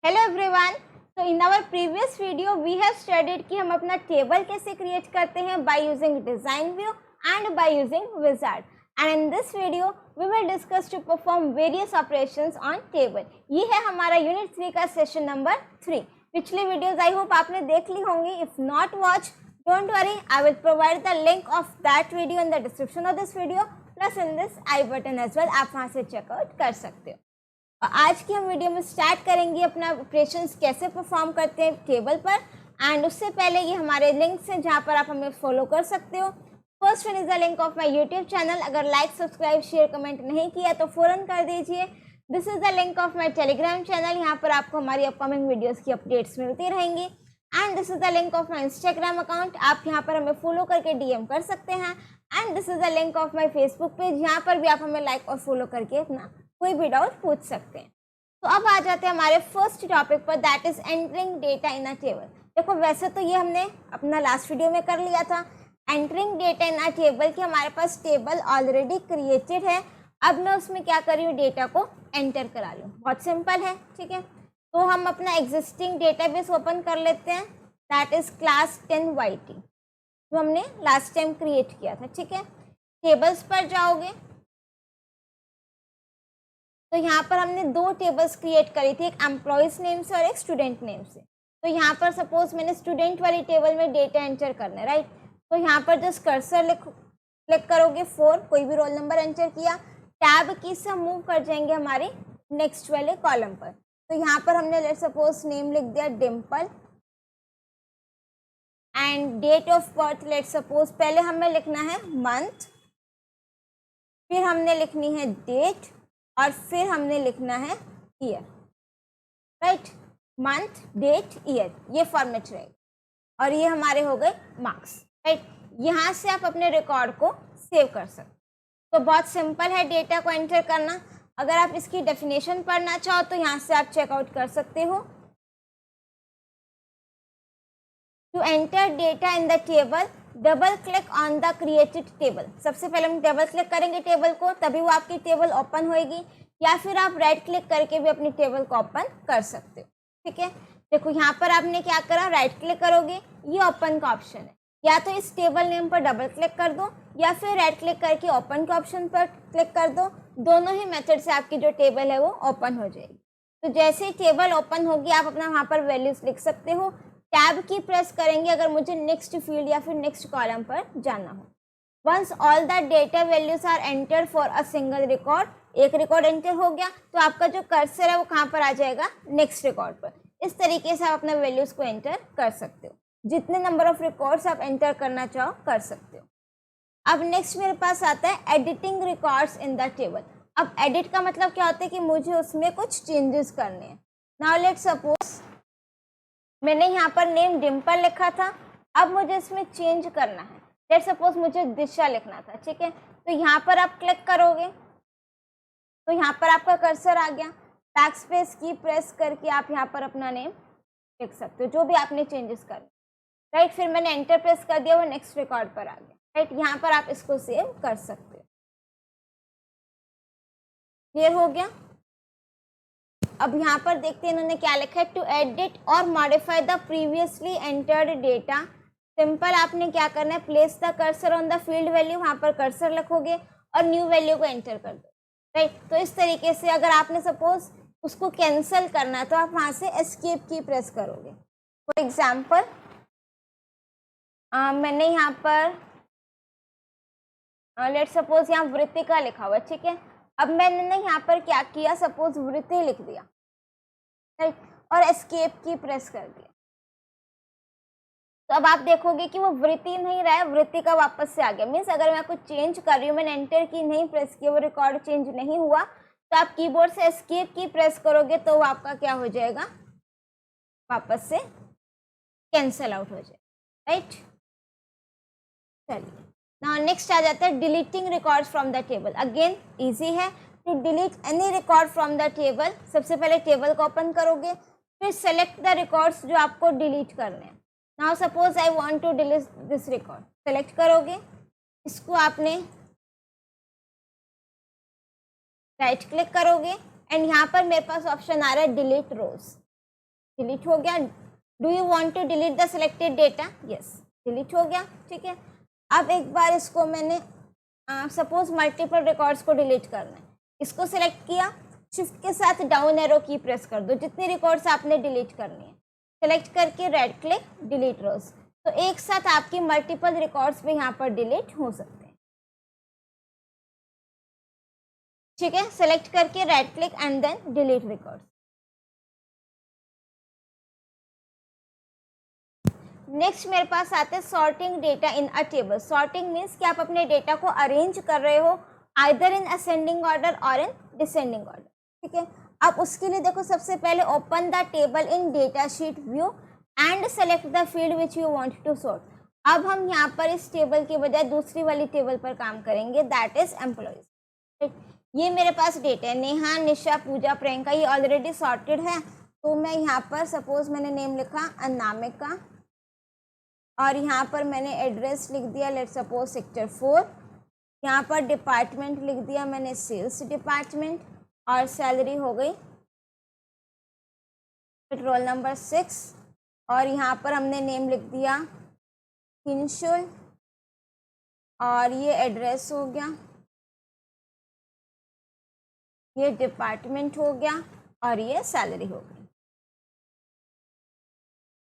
Hello everyone. तो in our previous video we have studied कि हम अपना टेबल कैसे क्रिएट करते हैं by using design view and by using wizard. And in this video we will discuss to perform various operations on table. ये है हमारा यूनिट 3 का सेशन नंबर 3। पिछली वीडियोस आई होप आपने देख ली होंगी। If not watch, don't worry, I will provide the link of that video in the description of this video plus in this i button as well. आप वहाँ से checkout कर सकते हो। आज की हम वीडियो में स्टार्ट करेंगे अपना ऑपरेशंस कैसे परफॉर्म करते हैं टेबल पर। एंड उससे पहले ये हमारे लिंक्स हैं जहाँ पर आप हमें फॉलो कर सकते हो। First one is the link of my YouTube channel. अगर लाइक, सब्सक्राइब, शेयर, कमेंट नहीं किया तो फ़ौरन कर दीजिए। This is the link of my Telegram channel. यहाँ पर आपको हमारी अपकमिंग वीडियोज़ की अपडेट्स मिलती रहेंगी। And this is the link of my Instagram account. आप यहाँ पर हमें फॉलो करके DM कर सकते हैं। And this is the link of my Facebook page. यहाँ पर भी आप हमें लाइक और फॉलो करके अपना कोई भी डाउट पूछ सकते हैं। तो अब आ जाते हैं हमारे फर्स्ट टॉपिक पर, that is entering data in a table. देखो वैसे तो ये हमने अपना लास्ट वीडियो में कर लिया था, entering data in a table, कि हमारे पास टेबल ऑलरेडी क्रिएटेड है। अब मैं उसमें क्या कर रही हूँ, डेटा को एंटर करा लूँ। बहुत सिंपल है, ठीक है। तो हम अपना एग्जिस्टिंग डेटाबेस ओपन कर लेते हैं, दैट इज क्लास 10 YT जो हमने लास्ट टाइम क्रिएट किया था, ठीक है। टेबल्स पर जाओगे तो यहाँ पर हमने दो टेबल्स क्रिएट करी थी, एक एम्प्लॉयज नेम से और एक स्टूडेंट नेम से। तो यहाँ पर सपोज मैंने स्टूडेंट वाली टेबल में डेटा एंटर करना है, राइट। तो यहाँ पर जस्ट कर्सर क्लिक करोगे 4, कोई भी रोल नंबर एंटर किया, टैब की से मूव कर जाएंगे हमारे नेक्स्ट वाले कॉलम पर। तो यहाँ पर हमने लेट सपोज नेम लिख दिया Dimple and date of birth let suppose पहले हमें लिखना है मंथ, फिर हमने लिखनी है डेट और फिर हमने लिखना है year, right. Month, date, year, ये फॉर्मेट रहेगा और ये हमारे हो गए मार्क्स, राइट। यहाँ से आप अपने रिकॉर्ड को सेव कर सकते। तो बहुत सिंपल है डेटा को एंटर करना। अगर आप इसकी डेफिनेशन पढ़ना चाहो तो यहाँ से आप चेकआउट कर सकते हो। To enter data in the table, double click on the created table. सबसे पहले हम डबल क्लिक करेंगे टेबल को, तभी वो आपकी टेबल ओपन होएगी, या फिर आप राइट क्लिक करके भी अपनी टेबल को ओपन कर सकते हो, ठीक है। देखो यहाँ पर आपने क्या करा, राइट क्लिक करोगे, ये ओपन का ऑप्शन है। या तो इस टेबल नेम पर डबल क्लिक कर दो या फिर राइट क्लिक करके ओपन के ऑप्शन पर क्लिक कर दो। दोनों ही मेथड से आपकी जो टेबल है वो ओपन हो जाएगी। तो जैसे ही टेबल ओपन होगी आप अपना वहाँ पर वैल्यूज लिख सकते हो। टैब की प्रेस करेंगे अगर मुझे नेक्स्ट फील्ड या फिर नेक्स्ट कॉलम पर जाना हो। Once all the data values are enter for a single record, एक रिकॉर्ड एंटर हो गया तो आपका जो कर्सर है वो कहाँ पर आ जाएगा, नेक्स्ट रिकॉर्ड पर। इस तरीके से आप अपने वैल्यूज को एंटर कर सकते हो। जितने नंबर ऑफ रिकॉर्ड्स आप एंटर करना चाहो कर सकते हो। अब नेक्स्ट मेरे पास आता है editing records in the table. अब एडिट का मतलब क्या होता है कि मुझे उसमें कुछ चेंजेस करने हैं। नाउ लेट सपोज मैंने यहाँ पर नेम डिम्पल लिखा था, अब मुझे इसमें चेंज करना है। लेट सपोज मुझे दिशा लिखना था, ठीक है। तो यहाँ पर आप क्लिक करोगे तो यहाँ पर आपका कर्सर आ गया, बैक स्पेस की प्रेस करके आप यहाँ पर अपना नेम लिख सकते हो, जो भी आपने चेंजेस करने, राइट। फिर मैंने एंटर प्रेस कर दिया, वो नेक्स्ट रिकॉर्ड पर आ गया, राइट। यहाँ पर आप इसको सेव कर सकते हो। क्लियर हो गया। अब यहाँ पर देखते हैं इन्होंने क्या लिखा है, टू एडिट और modify the previously entered data. Simple आपने क्या करना है, place the cursor on the field value, वहाँ पर कर्सर लिखोगे और न्यू वैल्यू को एंटर कर दो, राइट। तो इस तरीके से अगर आपने सपोज उसको कैंसिल करना है तो आप वहाँ से एस्केप की प्रेस करोगे। फॉर एग्जाम्पल मैंने यहाँ पर लेट सपोज यहाँ वृत्तिका लिखा हुआ है, ठीक है। अब मैंने यहाँ पर क्या किया, सपोज वृत्ति लिख दिया, राइट, और एस्केप की प्रेस कर दिया। तो अब आप देखोगे कि वो वृत्ति नहीं रहा है, वृत्ति का वापस से आ गया। मीन्स अगर मैं कुछ चेंज कर रही हूँ, मैंने एंटर की नहीं प्रेस की, वो रिकॉर्ड चेंज नहीं हुआ, तो आप कीबोर्ड से एस्केप की प्रेस करोगे तो वो आपका क्या हो जाएगा, वापस से कैंसल आउट हो जाएगा, राइट। चलिए नाउ नेक्स्ट आ जाता है deleting records from the table. Again easy है, to delete any record from the table. सबसे पहले टेबल को ओपन करोगे, फिर सेलेक्ट द रिकॉर्ड्स जो आपको डिलीट करने हैं। Now suppose I want to delete this record, select करोगे, इसको आपने राइट क्लिक करोगे एंड यहाँ पर मेरे पास ऑप्शन आ रहा है डिलीट रोज। डिलीट हो गया। Do you want to delete the selected data? Yes, delete हो गया। ठीक है, अब एक बार इसको मैंने सपोज मल्टीपल रिकॉर्ड्स को डिलीट करना है, इसको सिलेक्ट किया, शिफ्ट के साथ डाउन एरो की प्रेस कर दो, जितने रिकॉर्ड्स आपने डिलीट करनी है, सेलेक्ट करके राइट क्लिक डिलीट रोज, तो एक साथ आपकी मल्टीपल रिकॉर्ड्स भी यहाँ पर डिलीट हो सकते हैं। ठीक है, सेलेक्ट करके right click and then delete records. Next मेरे पास आते हैं sorting data in a table. Sorting means कि आप अपने डेटा को अरेंज कर रहे हो आइदर इन असेंडिंग ऑर्डर और इन डिसेंडिंग ऑर्डर। ठीक है, आप उसके लिए देखो, सबसे पहले open the table in datasheet view and select the field which you want to sort. अब हम यहाँ पर इस टेबल के बजाय दूसरी वाली टेबल पर काम करेंगे, दैट इज एम्प्लॉयज। ये मेरे पास डेटा है, नेहा, निशा, पूजा, प्रियंका, ये ऑलरेडी सॉर्टेड है। तो मैं यहाँ पर सपोज मैंने नेम लिखा अनामिका और यहाँ पर मैंने एड्रेस लिख दिया लेट सपोज सेक्टर 4, यहाँ पर डिपार्टमेंट लिख दिया मैंने सेल्स डिपार्टमेंट और सैलरी हो गई रोल नंबर 6 और यहाँ पर हमने नेम लिख दिया किंशुल और ये एड्रेस हो गया, ये डिपार्टमेंट हो गया और ये सैलरी हो गई।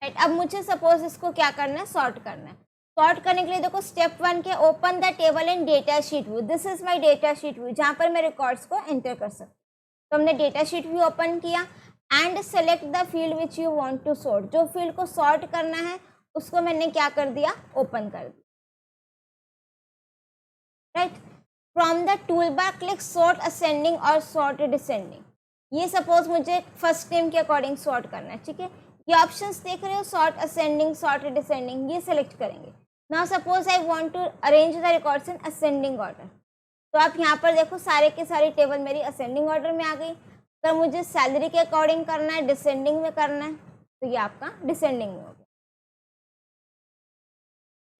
राइट, अब मुझे सपोज इसको क्या करना है, सॉर्ट करना है। सॉर्ट करने के लिए देखो स्टेप 1 के open the table in datasheet view. This is my data sheet view, जहाँ पर मैं रिकॉर्ड्स को एंटर कर सकती हूँ। तो हमने डेटा शीट व्यू ओपन किया and select the field which you want to sort. जो फील्ड को सॉर्ट करना है उसको मैंने क्या कर दिया, ओपन कर दिया। Right, from the toolbar click sort ascending और सॉर्ट डिसेंडिंग। ये सपोज मुझे फर्स्ट नेम के अकॉर्डिंग सॉर्ट करना है। ठीक है, ये ऑप्शंस देख रहे हो, सॉर्ट असेंडिंग, सॉर्ट डिसेंडिंग, ये सेलेक्ट करेंगे। Now suppose I want to arrange the records in ascending order, तो आप यहाँ पर देखो सारे के सारी टेबल मेरी असेंडिंग ऑर्डर में आ गई। अगर मुझे सैलरी के अकॉर्डिंग करना है, डिसेंडिंग में करना है, तो ये आपका डिसेंडिंग में हो गया।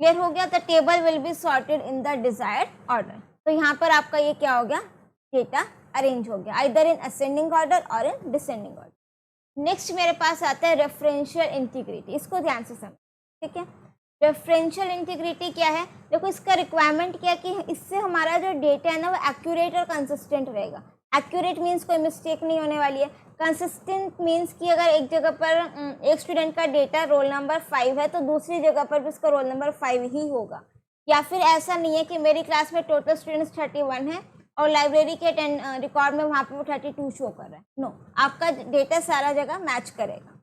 क्लियर हो गया, the table will be sorted in the desired order. तो यहाँ पर आपका ये क्या हो गया, डेटा अरेंज हो गया आइदर इन असेंडिंग ऑर्डर और इन डिसेंडिंग ऑर्डर। नेक्स्ट मेरे पास आता है रेफरेंशियल इंटीग्रिटी, इसको ध्यान से समझ। ठीक है, रेफरेंशियल इंटीग्रिटी क्या है, देखो इसका रिक्वायरमेंट क्या है कि इससे हमारा जो डेटा है ना वो एक्यूरेट और कंसिस्टेंट रहेगा। एक्यूरेट मीन्स कोई मिस्टेक नहीं होने वाली है, कंसिस्टेंट मीन्स कि अगर एक जगह पर एक स्टूडेंट का डेटा रोल नंबर 5 है तो दूसरी जगह पर भी उसका रोल नंबर 5 ही होगा। या फिर ऐसा नहीं है कि मेरी क्लास में टोटल स्टूडेंट्स 31 है और लाइब्रेरी के रिकॉर्ड में वहाँ पे वो 32 शो कर रहा है। नो, आपका डेटा सारा जगह मैच करेगा।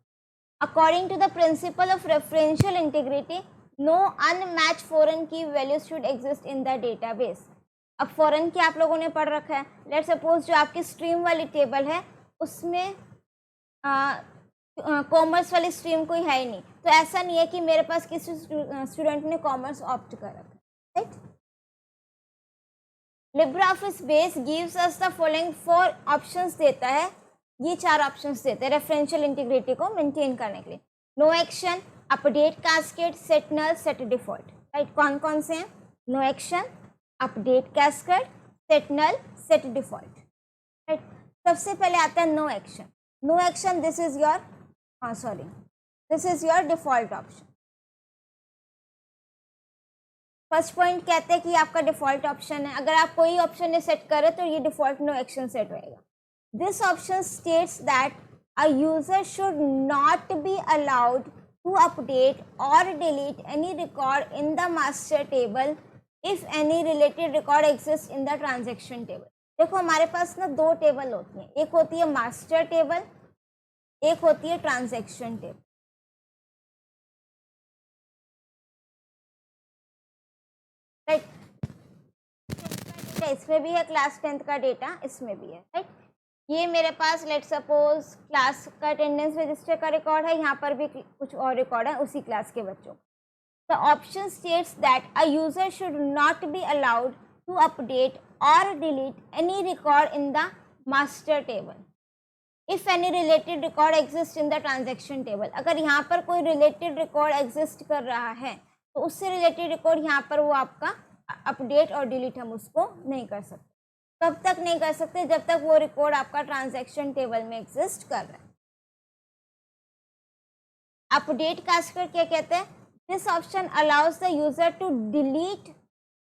According to the principle of referential integrity, no unmatch foreign key values should exist in the database. अब फॉरेन की आप लोगों ने पढ़ रखा है, लेट सपोज जो आपकी स्ट्रीम वाली टेबल है उसमें कॉमर्स वाली स्ट्रीम कोई है ही नहीं, तो ऐसा नहीं है कि मेरे पास किसी स्टूडेंट ने कॉमर्स ऑप्ट कर रखा है। Right, LibreOffice base gives us the following 4 options देता है, ये 4 ऑप्शंस देते हैं रेफरेंशियल इंटीग्रिटी को मेंटेन करने के लिए। No action, update cascade, set null, set default. Right, कौन कौन से हैं, no action, update cascade, set null, set default. Right, सबसे पहले आता है no action. No action, this is your this is your default option. First point कहते हैं कि आपका डिफॉल्ट ऑप्शन है, अगर आप कोई ऑप्शन नहीं सेट करें तो ये डिफॉल्ट नो एक्शन सेट रहेगा। This option states that a user should not be allowed to update और delete any record in the master table if any related record exist in the transaction table. देखो हमारे पास ना 2 table होती हैं, एक होती है मास्टर टेबल, एक होती है ट्रांजेक्शन टेबल। राइट, इसमें भी है, क्लास 10th का डेटा इसमें भी है। राइट, ये मेरे पास लेट सपोज क्लास का अटेंडेंस रजिस्टर का रिकॉर्ड है, यहाँ पर भी कुछ और रिकॉर्ड है उसी क्लास के बच्चों। The option states that a user should not be allowed to update और delete any record in the master table if any related record exist in the transaction table. अगर यहाँ पर कोई रिलेटेड रिकॉर्ड एग्जिस्ट कर रहा है तो उससे रिलेटेड रिकॉर्ड यहाँ पर वो आपका अपडेट और डिलीट हम उसको नहीं कर सकते। कब तक नहीं कर सकते, जब तक वो रिकॉर्ड आपका ट्रांजैक्शन टेबल में एग्जिस्ट कर रहा है। अपडेट कास्केड क्या कहते हैं? This option allows the user to delete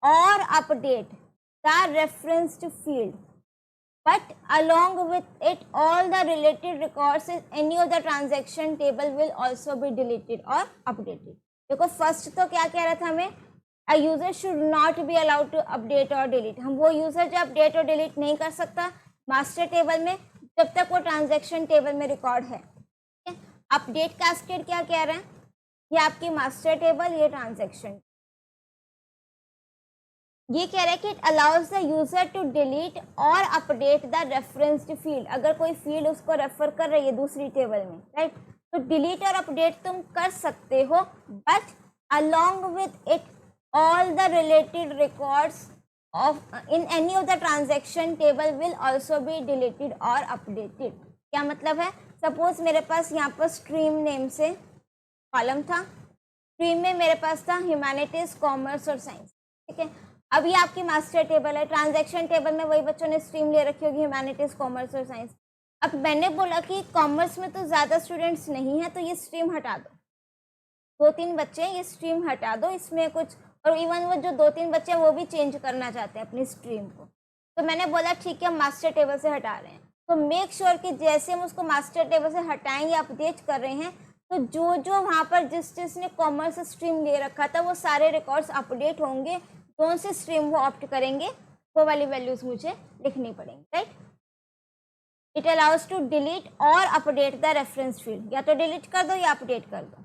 और update the referenced field, but along with it all the related records in any of the transaction table will also be deleted or updated. देखो first तो क्या कह रहा था हमें, a user should not be allowed to update or delete. हम वो user जो अपडेट और डिलीट नहीं कर सकता मास्टर टेबल में जब तक वो ट्रांजैक्शन टेबल में रिकॉर्ड है. अपडेट कास्केड क्या कह रहे हैं? ये आपकी मास्टर टेबल, ये ट्रांजैक्शन. ये कह रहा है कि it allows the user to delete और अपडेट द रेफरेंस्ड फील्ड. अगर कोई फील्ड उसको रेफर कर रही है दूसरी टेबल में, राइट, तो डिलीट और अपडेट तुम कर सकते हो, but along with it all the related records of in any of the transaction table will also be deleted और अपडेटेड. क्या मतलब है? सपोज मेरे पास यहाँ पर स्ट्रीम नेम से कॉलम था, स्ट्रीम में मेरे पास था ह्यूमैनिटीज, कॉमर्स और साइंस. ठीक है, अब ये आपकी मास्टर टेबल है. ट्रांजैक्शन टेबल में वही बच्चों ने स्ट्रीम ले रखी होगी, ह्यूमैनिटीज, कॉमर्स और साइंस. अब मैंने बोला कि कॉमर्स में तो ज़्यादा स्टूडेंट्स नहीं है, तो ये स्ट्रीम हटा दो. 2-3 बच्चे ये स्ट्रीम हटा दो, इसमें कुछ, और इवन वो जो 2-3 बच्चे वो भी चेंज करना चाहते हैं अपनी स्ट्रीम को. तो मैंने बोला ठीक है, हम मास्टर टेबल से हटा रहे हैं. तो मेक श्योर कि जैसे हम उसको मास्टर टेबल से हटाएंगे, अपडेट कर रहे हैं, तो जो जो वहाँ पर जिसने कॉमर्स स्ट्रीम ले रखा था वो सारे रिकॉर्ड्स अपडेट होंगे. कौन सी स्ट्रीम वो ऑप्ट करेंगे वो वाली वैल्यूज मुझे लिखनी पड़ेंगी, right. It allows to delete और अपडेट द रेफरेंस फील्ड. या तो डिलीट कर दो या अपडेट कर दो.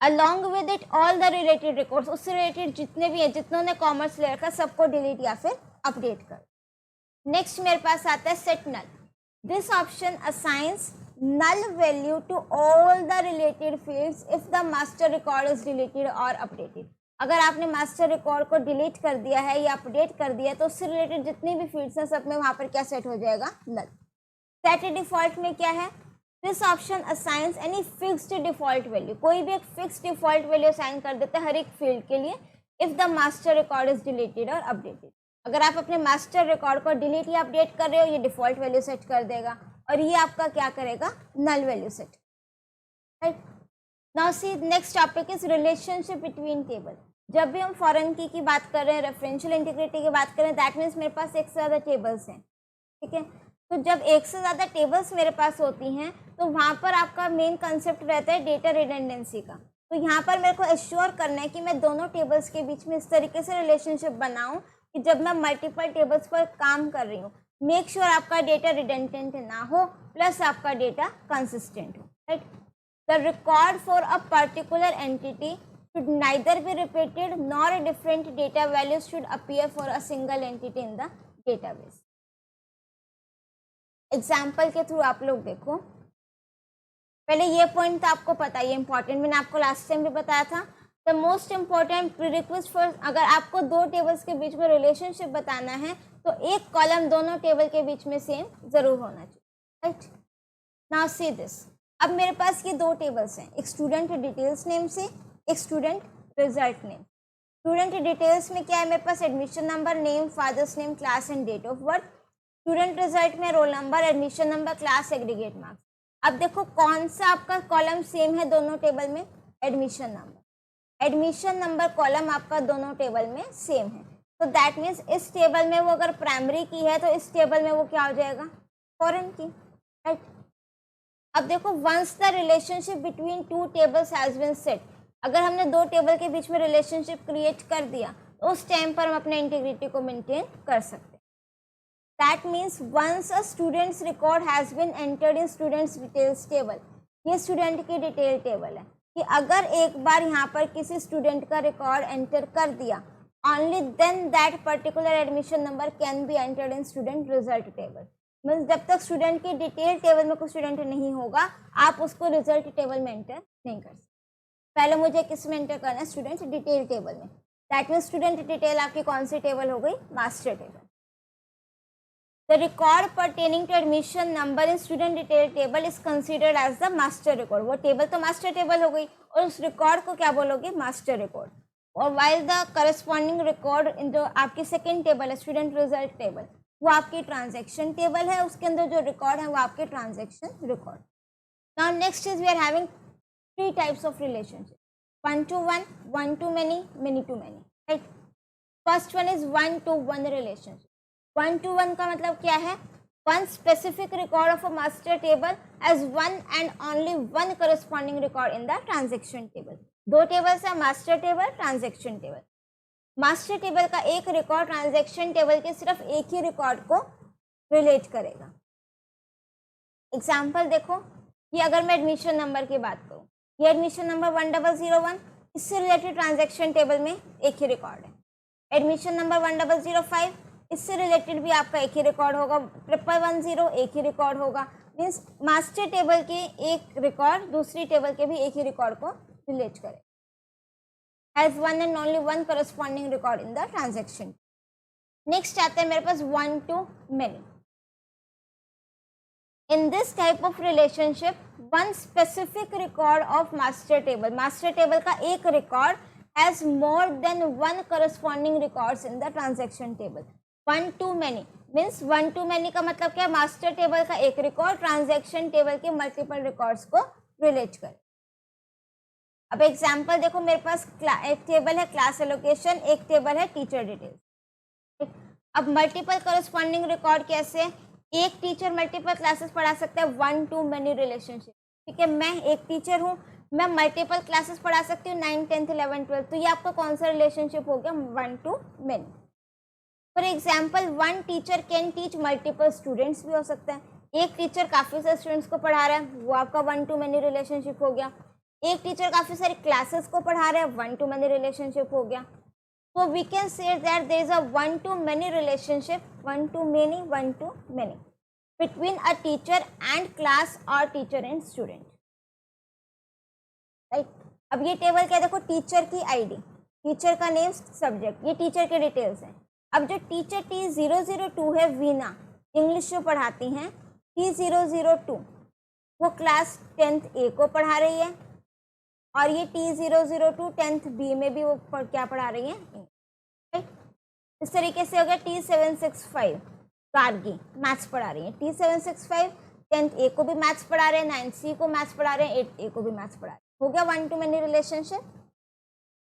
Along with it all the related records, उससे रिलेटेड जितने भी हैं, जितनों ने कॉमर्स ले रखा सबको डिलीट या फिर अपडेट कर. नेक्स्ट मेरे पास आता है set null. This option assigns null value to all the related fields if the master record is deleted or updated. अगर आपने मास्टर रिकॉर्ड को डिलीट कर दिया है या अपडेट कर दिया है तो उससे रिलेटेड जितनी भी फील्ड्स हैं सब में वहाँ पर क्या सेट हो जाएगा? नल. सेट डिफॉल्ट में क्या है? This option assigns any fixed default value. कोई भी एक फिक्स्ड डिफॉल्ट वैल्यू असाइन कर देता है हर एक फील्ड के लिए if the master record is deleted और अपडेटेड. अगर आप अपने मास्टर रिकॉर्ड को डिलीट या अपडेट कर रहे हो, ये डिफॉल्ट वैल्यू सेट कर देगा और ये आपका क्या करेगा? Null value set, right. Now see next topic is relationship between table. जब भी हम फॉरेन की बात कर रहे हैं, रेफरेंशियल इंटीग्रिटी की बात कर रहे हैं, दैट मीन्स मेरे पास एक से ज़्यादा टेबल्स हैं. ठीक है, तो जब एक से ज़्यादा टेबल्स मेरे पास होती हैं तो वहाँ पर आपका मेन कंसेप्ट रहता है डेटा रिडंडेंसी का. तो यहाँ पर मेरे को एश्योर करना है कि मैं दोनों टेबल्स के बीच में इस तरीके से रिलेशनशिप बनाऊँ कि जब मैं मल्टीपल टेबल्स पर काम कर रही हूँ, मेक श्योर आपका डेटा रिडंडेंट ना हो प्लस आपका डेटा कंसिस्टेंट हो, right. The record for a particular entity should neither be repeated nor different data values should appear for a single entity in the database. Example के through आप लोग देखो. पहले ये पॉइंट तो आपको पता है, ये इंपॉर्टेंट, मैंने आपको लास्ट टाइम भी बताया था. The most important prerequisite for, अगर आपको दो टेबल्स के बीच में रिलेशनशिप बताना है तो एक कॉलम दोनों टेबल के बीच में सेम जरूर होना चाहिए, राइट. Now see this. अब मेरे पास ये दो टेबल्स हैं, एक स्टूडेंट डिटेल्स नेम से, एक student result name. Student details में क्या है? मेरे पास admission number, name, father's name, class and date of birth. Student result में roll number, admission number, class, aggregate marks. अब देखो कौन सा आपका कॉलम सेम है दोनों टेबल में? Admission number. Admission number column आपका दोनों टेबल में सेम है. तो दैट मीन्स इस टेबल में वो अगर प्राइमरी की है तो इस टेबल में वो क्या हो जाएगा? फॉरेन की, राइट. अब देखो once the relationship between two tables has been set, अगर हमने दो टेबल के बीच में रिलेशनशिप क्रिएट कर दिया तो उस टाइम पर हम अपने इंटीग्रिटी को मेंटेन कर सकते हैं. That means once a student's record has been entered in students details table, ये स्टूडेंट की डिटेल टेबल है कि अगर एक बार यहाँ पर किसी स्टूडेंट का रिकॉर्ड एंटर कर दिया, only then that particular admission number can be entered in student result table. Means जब तक स्टूडेंट की डिटेल टेबल में कोई स्टूडेंट नहीं होगा आप उसको रिजल्ट टेबल में एंटर नहीं कर सकते. पहले मुझे किस में एंटर करना है? स्टूडेंट डिटेल टेबल में. दैट मीन्स स्टूडेंट डिटेल आपकी कौन सी टेबल हो गई? Master table. The record pertaining to admission number in student detail table is considered as the master record. वो टेबल तो मास्टर टेबल हो गई और उस रिकॉर्ड को क्या बोलोगे? Master record. और while the corresponding record in जो आपकी सेकेंड टेबल है स्टूडेंट रिजल्ट टेबल, वो आपकी ट्रांजेक्शन टेबल है, उसके अंदर जो रिकॉर्ड है वो आपके transaction record. Now next is we are having three types of relationship: one to one, one to many, many to many. Right? First one is one to one relationship. One to one का मतलब क्या है? One specific record of a master table as one and only one corresponding record in the transaction table. दो tables है, master table, transaction table. Master table का एक record transaction table के सिर्फ एक ही रिकॉर्ड को रिलेट करेगा. एग्जाम्पल देखो, ये अगर मैं एडमिशन नंबर की बात करूँ, ये एडमिशन नंबर 1001, इससे रिलेटेड ट्रांजेक्शन टेबल में एक ही रिकॉर्ड है. एडमिशन नंबर 1005, इससे रिलेटेड भी आपका एक ही रिकॉर्ड होगा. 1110 एक ही रिकॉर्ड होगा. मीन्स मास्टर टेबल के एक रिकॉर्ड दूसरी टेबल के भी एक ही रिकॉर्ड को रिलेट करे. Has one and only one corresponding record in the transaction. Next आता है मेरे पास one to many. In this type of relationship, one specific record of master table का एक record has more than one corresponding records in the transaction table. One to many means one to many का मतलब क्या है? Master table का एक record transaction table के multiple records को रिलेट करे. अब एग्जाम्पल देखो, मेरे पास एक टेबल है क्लास एलोकेशन, एक टेबल है टीचर डिटेल्स. अब मल्टीपल करस्पॉन्डिंग रिकॉर्ड कैसे? एक टीचर मल्टीपल क्लासेस पढ़ा सकता है. One to many relationship. ठीक है, मैं एक टीचर हूँ, मैं मल्टीपल क्लासेस पढ़ा सकती हूँ 9, 10, 11, 12. तो ये आपका कौन सा रिलेशनशिप हो गया? One to many. For example, one teacher can teach multiple students भी हो सकता है. एक टीचर काफ़ी सारे स्टूडेंट्स को पढ़ा रहा है, वो आपका वन टू मेनी रिलेशनशिप हो गया. एक टीचर काफ़ी सारी क्लासेस को पढ़ा रहा है, वन टू मेनी रिलेशनशिप हो गया. So we can say that there is a one to many relationship, one to many between a teacher and class or teacher and student. Right? अब ये टेबल क्या, देखो, टीचर की ID, teacher का name, subject, ये teacher के details हैं. अब जो टीचर T002 है, वीना, इंग्लिश जो पढ़ाती हैं, T002 वो क्लास 10th A को पढ़ा रही है, और ये T002 10th B में भी वो क्या पढ़ा रही हैं. इस तरीके से हो गया. T765 गार्गी मैथ्स पढ़ा रही है. T765 10th A को भी मैथ्स पढ़ा रहे हैं, 9th C को मैथ्स पढ़ा रहे हैं, 8th A को भी मैथ्स पढ़ा रहे हैं. हो गया one to many relationship.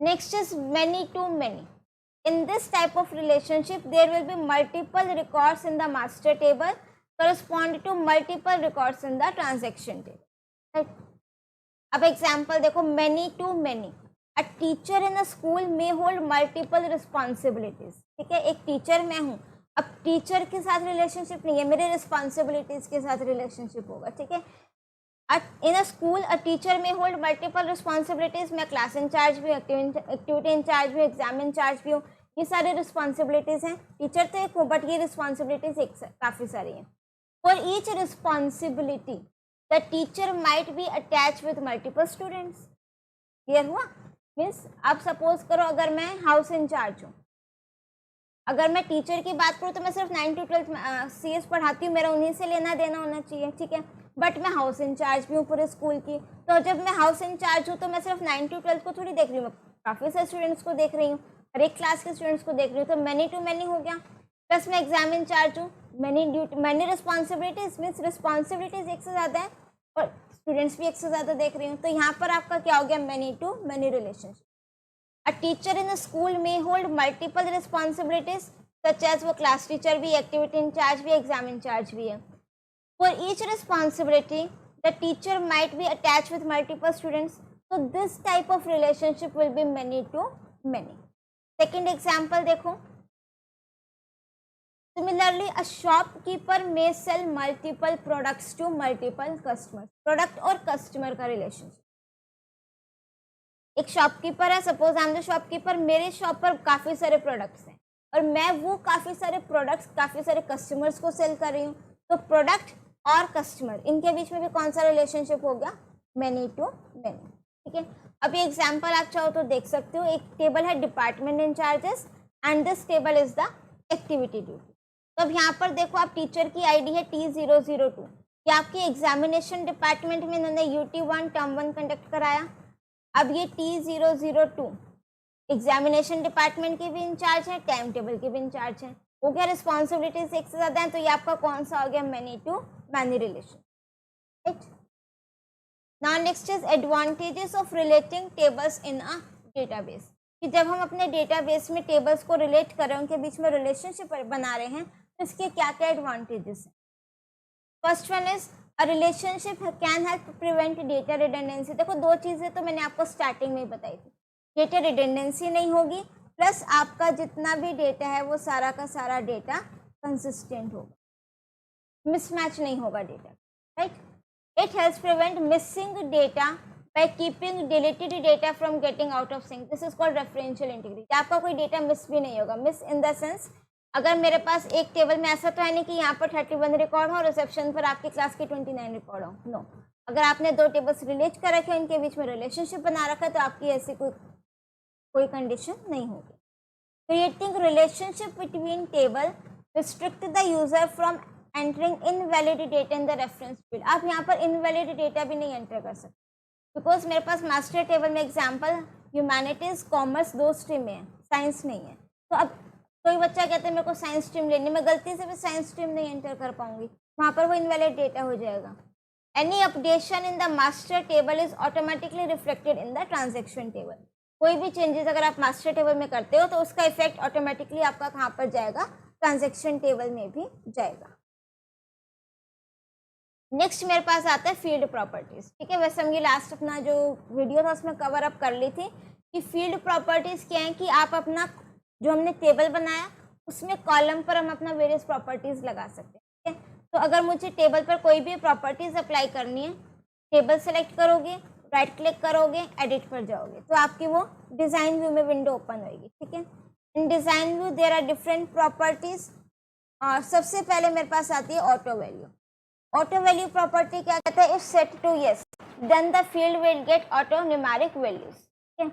Next is many to many. In this type of relationship there will be multiple records in the master table correspond to multiple records in the transaction table. अब example देखो, many to many. A teacher in a school में hold multiple responsibilities. ठीक है, एक teacher मैं हूँ, अब teacher के साथ रिलेशनशिप नहीं है, मेरे रिस्पॉन्सिबिलिटीज के साथ रिलेशनशिप होगा. ठीक है, इन अ स्कूल अ टीचर में होल्ड मल्टीपल रिस्पॉन्सिबिलिटीज. मैं क्लास इंचार्ज भी हूँ, एक्टिविटी इंचार्ज भी हूँ, एग्जाम इंचार्ज भी हूँ. ये सारे रिस्पॉन्सिबिलिटीज हैं. टीचर तो एक हूँ, बट ये रिस्पॉन्सिबिलिटीज काफ़ी सारी हैं. For each responsibility the teacher might be attach with multiple students. Clear हुआ? मीन्स आप सपोज करो, अगर मैं हाउस इंचार्ज हूँ, अगर मैं टीचर की बात करूँ तो मैं सिर्फ 9 to 12 CS पढ़ाती हूँ, मेरा उन्हीं से लेना देना होना चाहिए. ठीक है, बट मैं हाउस इंचार्ज भी हूँ पूरे स्कूल की. तो जब मैं हाउस इंचार्ज हूँ तो मैं सिर्फ 9 to 12 को थोड़ी देख रही हूँ, काफ़ी सारे स्टूडेंट्स को देख रही हूँ, हर एक क्लास के स्टूडेंट्स को देख रही हूँ. तो मैनी टू मैनी हो गया. प्लस मैं एग्जाम इंचार्ज हूँ, मैनी रिस्पॉन्सिबिलिटीज, मीन्स रिस्पॉन्सिबिलिटीज एक से ज़्यादा है और स्टूडेंट्स भी एक से ज़्यादा देख रही हूँ. तो यहाँ पर आपका क्या हो गया? Many to many relationship. A teacher in a school में hold multiple responsibilities such as वो क्लास टीचर भी, एक्टिविटी इंचार्ज भी, एग्जाम इंचार्ज भी है. For each responsibility the teacher might be attach with multiple students. So this type of relationship will be many to many. Second example देखो. Similarly, a shopkeeper may sell multiple products to multiple customers. Product और customer का relationship. एक shopkeeper है, suppose I am the shopkeeper, मेरे shop पर काफ़ी सारे products हैं और मैं वो काफ़ी सारे प्रोडक्ट्स काफ़ी सारे कस्टमर्स को सेल कर रही हूँ. तो प्रोडक्ट और कस्टमर, इनके बीच में भी कौन सा रिलेशनशिप हो गया? Many to many. ठीक है, अब ये एग्जाम्पल आप चाहो तो देख सकते हो. एक टेबल है department incharges and this table is the activity duty. तो अब यहाँ पर देखो, आप टीचर की आईडी है T002. ये आपके एग्जामिनेशन डिपार्टमेंट में इन्होंने UT1 टर्म 1 कंडक्ट कराया. अब ये T002 एग्जामिनेशन डिपार्टमेंट की भी इंचार्ज है, टाइम टेबल की भी इंचार्ज है. हो गया, रिस्पॉन्सिबिलिटीज एक से ज़्यादा है, तो ये आपका कौन सा हो गया? Many to many relation. Right. Now next is advantages of relating tables in a database, कि जब हम अपने डेटाबेस में टेबल्स को रिलेट कर रहे हैं, उनके बीच में रिलेशनशिप बना रहे हैं, तो इसके क्या क्या एडवांटेजेस हैं। First one is a relationship can help prevent data redundancy. देखो दो चीज़ें तो मैंने आपको स्टार्टिंग में ही बताई थी, डेटा रिडंडेंसी नहीं होगी, प्लस आपका जितना भी डेटा है वो सारा का सारा डेटा कंसिस्टेंट होगा, मिसमैच नहीं होगा data, right. It helps prevent missing data by keeping deleted data from getting out of sync. This is called referential integrity. आपका कोई डेटा मिस भी नहीं होगा, मिस इन द सेंस अगर मेरे पास एक टेबल में ऐसा तो है नहीं कि यहाँ पर 31 रिकॉर्ड हो, रिसेप्शन पर आपकी क्लास के 29 रिकॉर्ड हो, नो। अगर आपने दो टेबल्स रिलेट कर रखे हैं, उनके बीच में रिलेशनशिप बना रखा है, तो आपकी ऐसी कोई कंडीशन नहीं होगी। Creating relationship between table restrict the user from entering invalid data in the reference field. आप यहाँ पर इनवैलिड डेटा भी नहीं एंटर कर सकते, बिकॉज मेरे पास मास्टर टेबल में एग्जाम्पल ह्यूमैनिटीज कॉमर्स दो स्ट्रीम में है, साइंस नहीं है। तो अब कोई बच्चा कहता है मेरे को साइंस स्ट्रीम लेनी, मैं गलती से भी साइंस स्ट्रीम नहीं एंटर कर पाऊंगी, वहाँ पर वो इनवैलिड डेटा हो जाएगा। Any updation in the master table is automatically reflected in the transaction table. कोई भी चेंजेस अगर आप मास्टर टेबल में करते हो तो उसका इफेक्ट ऑटोमेटिकली आपका कहाँ पर जाएगा, ट्रांजेक्शन टेबल में भी जाएगा। नेक्स्ट मेरे पास आता है फील्ड प्रॉपर्टीज, ठीक है। वैसे हम ये लास्ट अपना जो वीडियो था उसमें कवर अप कर ली थी कि फील्ड प्रॉपर्टीज क्या है, कि आप अपना जो हमने टेबल बनाया उसमें कॉलम पर हम अपना वेरियस प्रॉपर्टीज लगा सकते हैं, ठीक है। तो अगर मुझे टेबल पर कोई भी प्रॉपर्टीज अप्लाई करनी है, टेबल सेलेक्ट करोगे, राइट क्लिक करोगे, एडिट पर जाओगे, तो आपकी वो डिजाइन व्यू में विंडो ओपन होगी, ठीक है। In design view there are different properties, और सबसे पहले मेरे पास आती है auto value. Auto value property क्या कहता है, if set to yes then the field will get auto numeric values, ठीक है।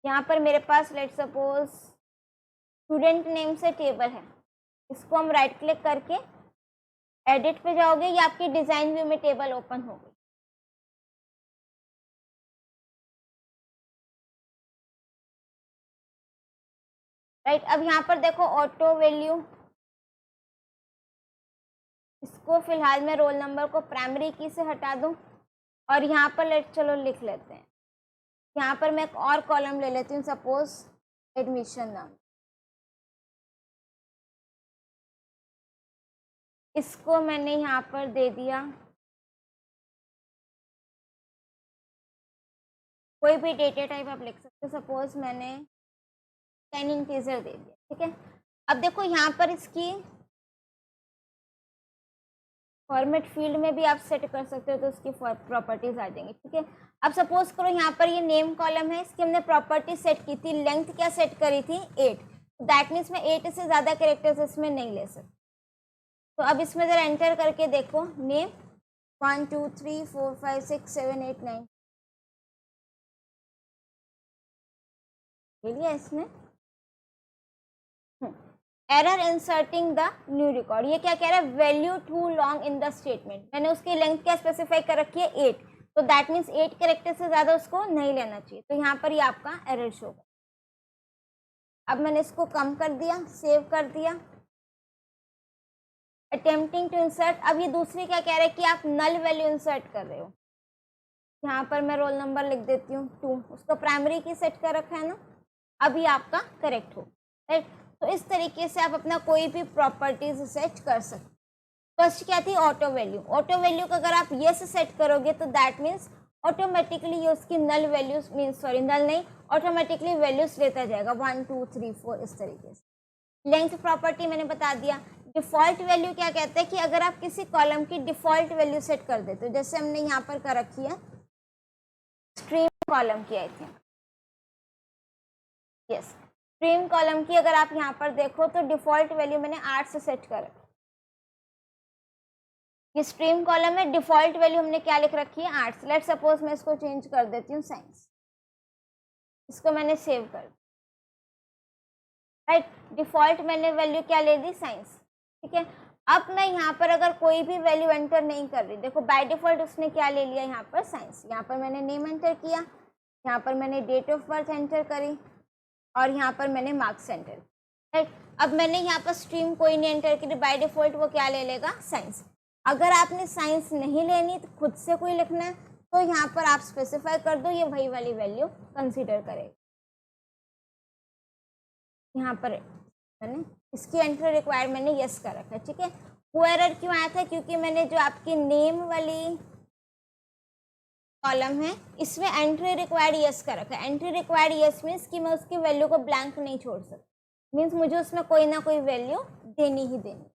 यहाँ पर मेरे पास लेट सपोज स्टूडेंट नेम से टेबल है, इसको हम राइट क्लिक करके एडिट पे जाओगे, ये आपकी डिजाइन व्यू में टेबल ओपन होगी। राइट, अब यहाँ पर देखो ऑटो वैल्यू, इसको फिलहाल मैं रोल नंबर को प्राइमरी की से हटा दूं, और यहाँ पर चलो लिख लेते हैं, यहाँ पर मैं एक और कॉलम ले लेती हूँ, सपोज एडमिशन नाम, इसको मैंने यहाँ पर दे दिया कोई भी डेटा टाइप आप लिख सकते हो, सपोज मैंने 10 इंटीजर दे दिया, ठीक है। अब देखो यहाँ पर इसकी फॉर्मेट फील्ड में भी आप सेट कर सकते हो, तो उसकी प्रॉपर्टीज आ जाएंगी, ठीक है। अब सपोज करो यहाँ पर ये नेम कॉलम है, इसकी हमने प्रॉपर्टी सेट की थी, लेंथ क्या सेट करी थी 8, दैट मीन्स मैं 8 से ज़्यादा कैरेक्टर्स इसमें नहीं ले सकती। तो अब इसमें ज़रा एंटर करके देखो, नेम 1 2 3 4 5 6 7 8 9 ले लिया इसमें। Error inserting the new record, ये क्या कह रहा है, value too long in the statement. मैंने उसकी लेंथ क्या स्पेसिफाई कर रखी है 8, तो दैट मीन्स 8 कैरेक्टर से ज़्यादा उसको नहीं लेना चाहिए, तो यहाँ पर ये आपका एरर शो होगा। अब मैंने इसको कम कर दिया, सेव कर दिया। अटेम्प्टिंग टू इंसर्ट, अब ये दूसरी क्या कह रहा है कि आप नल वैल्यू इंसर्ट कर रहे हो, यहाँ पर मैं रोल नंबर लिख देती हूँ 2, उसको प्राइमरी की सेट कर रखा है ना, अभी आपका करेक्ट हो, राइट। तो इस तरीके से आप अपना कोई भी प्रॉपर्टीज सेट कर सकते। फर्स्ट क्या थी, ऑटो वैल्यू। ऑटो वैल्यू को अगर आप येस सेट करोगे तो दैट मीन्स ऑटोमेटिकली ये उसकी नल वैल्यूज मीन्स सॉरी नल नहीं, ऑटोमेटिकली वैल्यूज लेता जाएगा 1 2 3 4 इस तरीके से। लेंथ प्रॉपर्टी मैंने बता दिया। डिफ़ॉल्ट वैल्यू क्या कहते हैं कि अगर आप किसी कॉलम की डिफ़ॉल्ट वैल्यू सेट कर देते हो, जैसे हमने यहाँ पर कर रखी है स्ट्रीम कॉलम की, I think yes, stream column की अगर आप यहाँ पर देखो तो डिफ़ॉल्ट वैल्यू मैंने 8 से सेट कर रखी। ये स्ट्रीम कॉलम में डिफ़ॉल्ट वैल्यू हमने क्या लिख रखी है 8। लेट सपोज मैं इसको चेंज कर देती हूँ साइंस, इसको मैंने सेव कर दिया, राइट। डिफ़ॉल्ट मैंने वैल्यू क्या ले दी साइंस, ठीक है। अब मैं यहाँ पर अगर कोई भी वैल्यू एंटर नहीं कर रही, देखो बाय डिफ़ॉल्ट उसने क्या ले लिया यहाँ पर साइंस, यहाँ पर मैंने नेम एंटर किया, यहाँ पर मैंने डेट ऑफ बर्थ एंटर करी, और यहाँ पर मैंने मार्क्स एंटर, राइट। अब मैंने यहाँ पर स्ट्रीम कोई नहीं एंटर की, बाय डिफ़ॉल्ट वो क्या ले लेगा साइंस। अगर आपने साइंस नहीं लेनी तो खुद से कोई लिखना है, तो यहाँ पर आप स्पेसिफाई कर दो, ये वही वाली वैल्यू कंसीडर करेगा। यहाँ पर मैंने इसकी एंट्री रिक्वायर्ड मैंने यस कर रखा है, ठीक है। वो एरर क्यों आया था, क्योंकि मैंने जो आपकी नेम वाली कॉलम है इसमें एंट्री रिक्वायर्ड यस कर रखा है। एंट्री रिक्वायर्ड यस मीन्स कि मैं उसकी वैल्यू को ब्लैंक नहीं छोड़ सकती, मीन्स मुझे उसमें कोई ना कोई वैल्यू देनी ही देनी।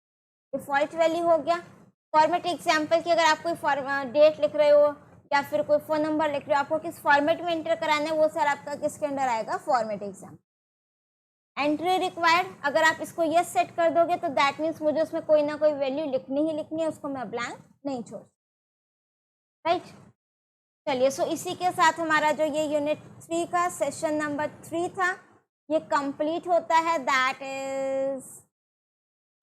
डिफॉल्ट वैल्यू हो गया। फॉर्मेट एग्जाम्पल की अगर आप कोई डेट लिख रहे हो या फिर कोई फ़ोन नंबर लिख रहे हो, आपको किस फॉर्मेट में एंटर कराना है वो सर आपका किसके अंडर आएगा, फॉर्मेट एग्जाम। एंट्री रिक्वायर्ड अगर आप इसको यस सेट कर दोगे तो दैट मीन्स मुझे उसमें कोई ना कोई वैल्यू लिखनी ही लिखनी है, उसको मैं ब्लैंक नहीं छोड़, राइट। चलिए, सो इसी के साथ हमारा जो ये यूनिट 3 का सेशन नंबर 3 था ये कंप्लीट होता है, that is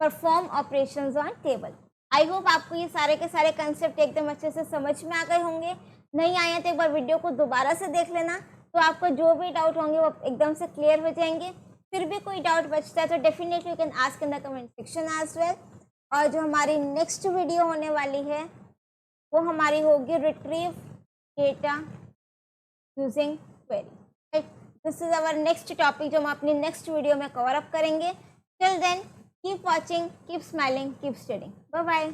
perform operations on table. I hope आपको ये सारे के सारे कंसेप्ट एकदम अच्छे से समझ में आ गए होंगे। नहीं आए हैं तो एक बार वीडियो को दोबारा से देख लेना, तो आपको जो भी डाउट होंगे वो एकदम से क्लियर हो जाएंगे। फिर भी कोई डाउट बचता है तो definitely you can ask in the comment section as well. और जो हमारी नेक्स्ट वीडियो होने वाली है वो हमारी होगी retrieve data using query, right. This is our next topic जो हम अपनी नेक्स्ट वीडियो में कवर अप करेंगे। Till then keep watching, keep smiling, keep studying, bye bye.